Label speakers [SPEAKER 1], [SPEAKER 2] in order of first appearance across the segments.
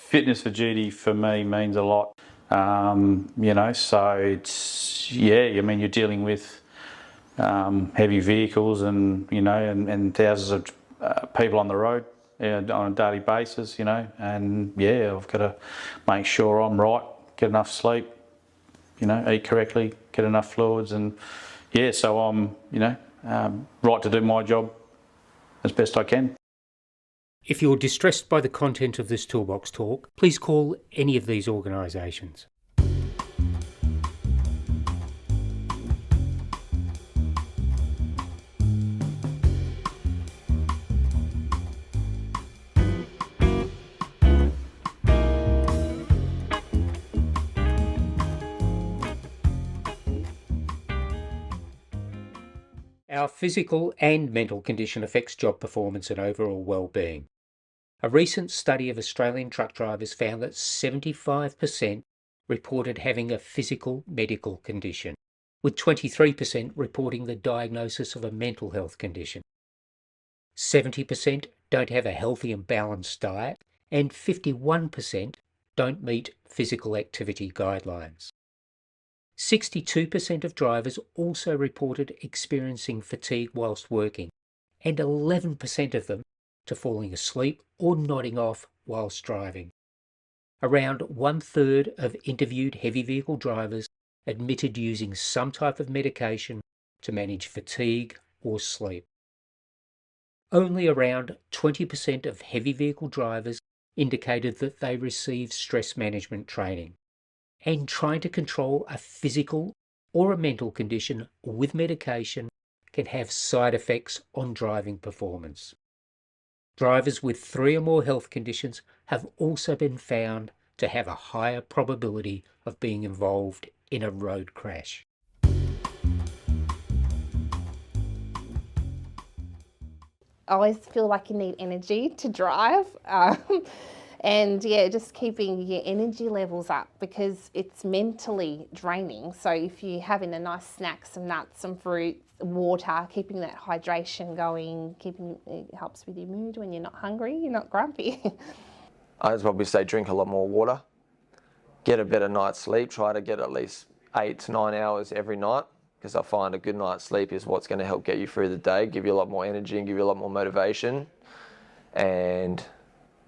[SPEAKER 1] fitness for duty for me means a lot. So it's, yeah, I mean, you're dealing with heavy vehicles and thousands of people on the road on a daily basis, and yeah, I've got to make sure I'm right, get enough sleep, eat correctly, get enough fluids, and yeah, so I'm, right to do my job as best I can.
[SPEAKER 2] If you're distressed by the content of this Toolbox talk, please call any of these organisations. Our physical and mental condition affects job performance and overall well-being. A recent study of Australian truck drivers found that 75% reported having a physical medical condition, with 23% reporting the diagnosis of a mental health condition. 70% don't have a healthy and balanced diet, and 51% don't meet physical activity guidelines. 62% of drivers also reported experiencing fatigue whilst working, and 11% of them to falling asleep or nodding off whilst driving. Around 1/3 of interviewed heavy vehicle drivers admitted using some type of medication to manage fatigue or sleep. Only around 20% of heavy vehicle drivers indicated that they received stress management training, and trying to control a physical or a mental condition with medication can have side effects on driving performance. Drivers with 3 or more health conditions have also been found to have a higher probability of being involved in a road crash.
[SPEAKER 3] I always feel like you need energy to drive. And yeah, just keeping your energy levels up, because it's mentally draining. So if you're having a nice snack, some nuts, some fruit, water, keeping that hydration going, it helps with your mood. When you're not hungry, you're not grumpy.
[SPEAKER 4] I'd probably say drink a lot more water, get a better night's sleep, try to get at least 8 to 9 hours every night, because I find a good night's sleep is what's going to help get you through the day, give you a lot more energy and give you a lot more motivation, and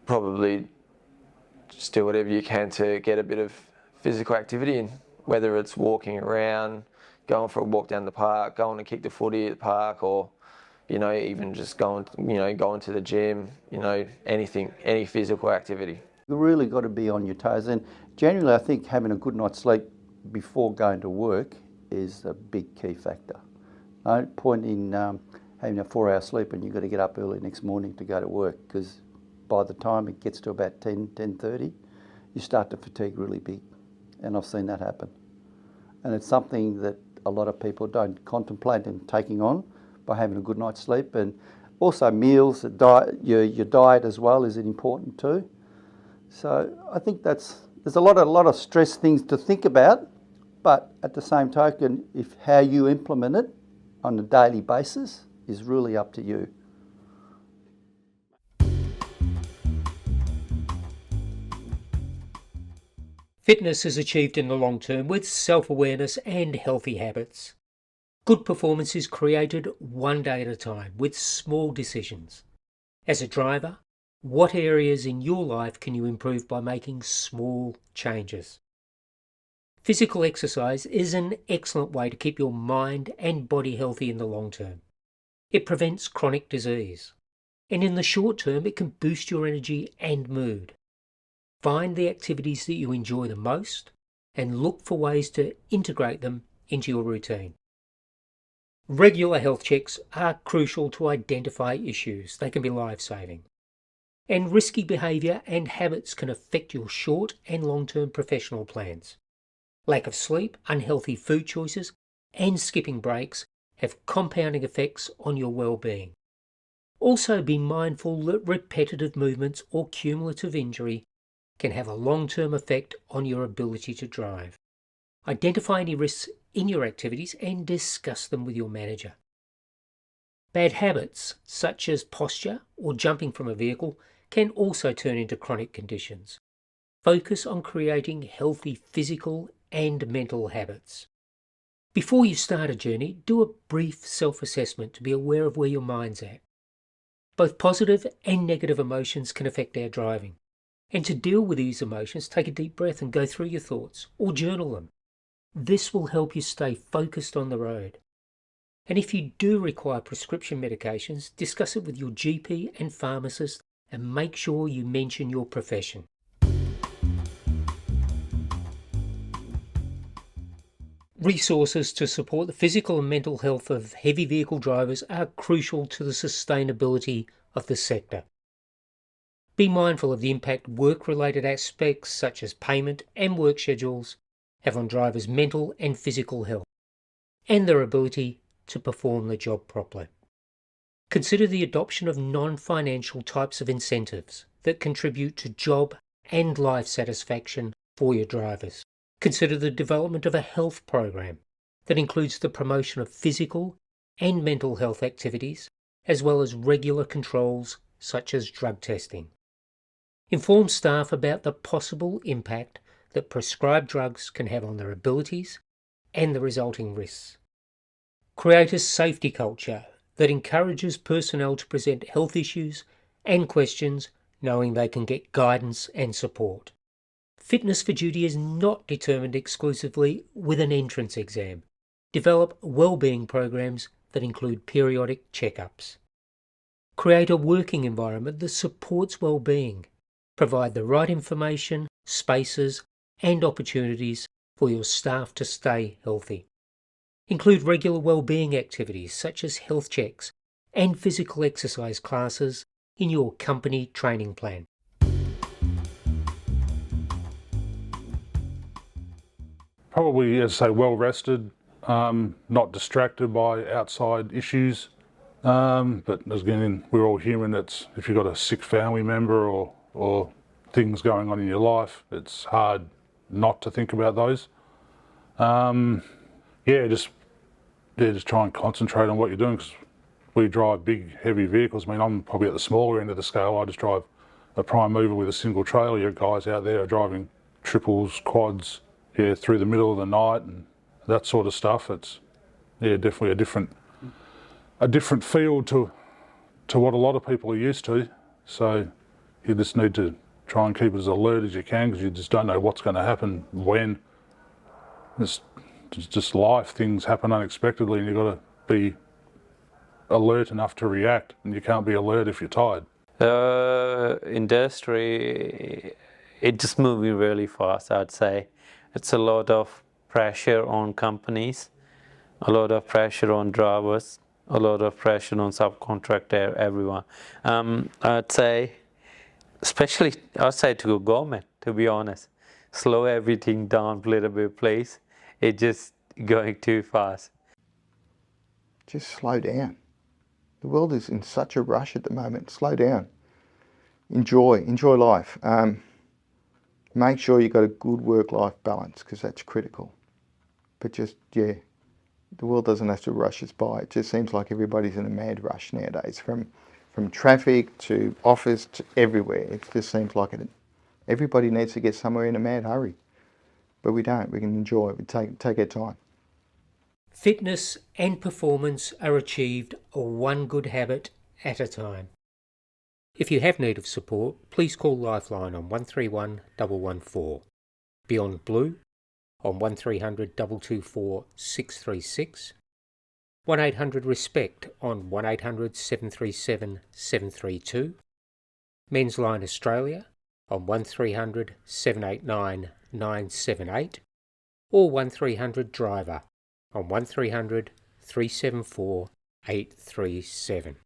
[SPEAKER 4] probably just do whatever you can to get a bit of physical activity in, whether it's walking around, going for a walk down the park, going to kick the footy at the park, or even just going to the gym, anything, any physical activity.
[SPEAKER 5] You've really got to be on your toes, and generally I think having a good night's sleep before going to work is a big key factor. No point in having a 4-hour sleep and you've got to get up early next morning to go to work, because by the time it gets to about 10:30, you start to fatigue really big, and I've seen that happen. And it's something that a lot of people don't contemplate in taking on by having a good night's sleep. And also meals, your diet as well is important too. So I think there's a lot of stress things to think about, but at the same token, how you implement it on a daily basis is really up to you.
[SPEAKER 2] Fitness is achieved in the long term with self-awareness and healthy habits. Good performance is created one day at a time with small decisions. As a driver, what areas in your life can you improve by making small changes? Physical exercise is an excellent way to keep your mind and body healthy in the long term. It prevents chronic disease, and in the short term it can boost your energy and mood. Find the activities that you enjoy the most and look for ways to integrate them into your routine. Regular health checks are crucial to identify issues. They can be life-saving. And risky behaviour and habits can affect your short and long-term professional plans. Lack of sleep, unhealthy food choices, and skipping breaks have compounding effects on your well-being. Also be mindful that repetitive movements or cumulative injury can have a long-term effect on your ability to drive. Identify any risks in your activities and discuss them with your manager. Bad habits, such as posture or jumping from a vehicle, can also turn into chronic conditions. focus on creating healthy physical and mental habits. Before you start a journey, do a brief self-assessment to be aware of where your mind's at. Both positive and negative emotions can affect our driving. And to deal with these emotions, take a deep breath and go through your thoughts or journal them. This will help you stay focused on the road. And if you do require prescription medications, discuss it with your GP and pharmacist and make sure you mention your profession. Resources to support the physical and mental health of heavy vehicle drivers are crucial to the sustainability of the sector. Be mindful of the impact work-related aspects such as payment and work schedules have on drivers' mental and physical health and their ability to perform the job properly. Consider the adoption of non-financial types of incentives that contribute to job and life satisfaction for your drivers. Consider the development of a health program that includes the promotion of physical and mental health activities, as well as regular controls such as drug testing. Inform staff about the possible impact that prescribed drugs can have on their abilities and the resulting risks. Create a safety culture that encourages personnel to present health issues and questions knowing they can get guidance and support. Fitness for duty is not determined exclusively with an entrance exam. Develop well-being programs that include periodic checkups. Create a working environment that supports well-being. Provide the right information, spaces, and opportunities for your staff to stay healthy. Include regular well-being activities such as health checks and physical exercise classes in your company training plan.
[SPEAKER 6] Probably, as I say, well rested, not distracted by outside issues. But again, we're all human. It's if you've got a sick family member or things going on in your life, it's hard not to think about those. Just try and concentrate on what you're doing, because we drive big, heavy vehicles. I mean, I'm probably at the smaller end of the scale. I just drive a prime mover with a single trailer. Your guys out there are driving triples, quads, through the middle of the night and that sort of stuff. It's definitely a different field to what a lot of people are used to. So you just need to try and keep as alert as you can, because you just don't know what's going to happen when. It's just life. Things happen unexpectedly and you've got to be alert enough to react, and you can't be alert if you're tired.
[SPEAKER 7] Industry, it's just moving really fast, I'd say. It's a lot of pressure on companies, a lot of pressure on drivers, a lot of pressure on subcontractor, everyone. I'd say, especially, I'd say to the government, to be honest, slow everything down a little bit, please. It's just going too fast.
[SPEAKER 8] Just slow down. The world is in such a rush at the moment. Slow down. Enjoy life. Make sure you've got a good work-life balance, because that's critical. But the world doesn't have to rush us by. It just seems like everybody's in a mad rush nowadays, from traffic to office to everywhere. It just seems like everybody needs to get somewhere in a mad hurry. But we don't. We can enjoy it. We take our time.
[SPEAKER 2] Fitness and performance are achieved one good habit at a time. If you have need of support, please call Lifeline on 131 114, Beyond Blue on 1300 224 636, 1800 RESPECT on 1800 737 732, Men's Line Australia on 1300 789 978, or 1300 Driver on 1300 374 837.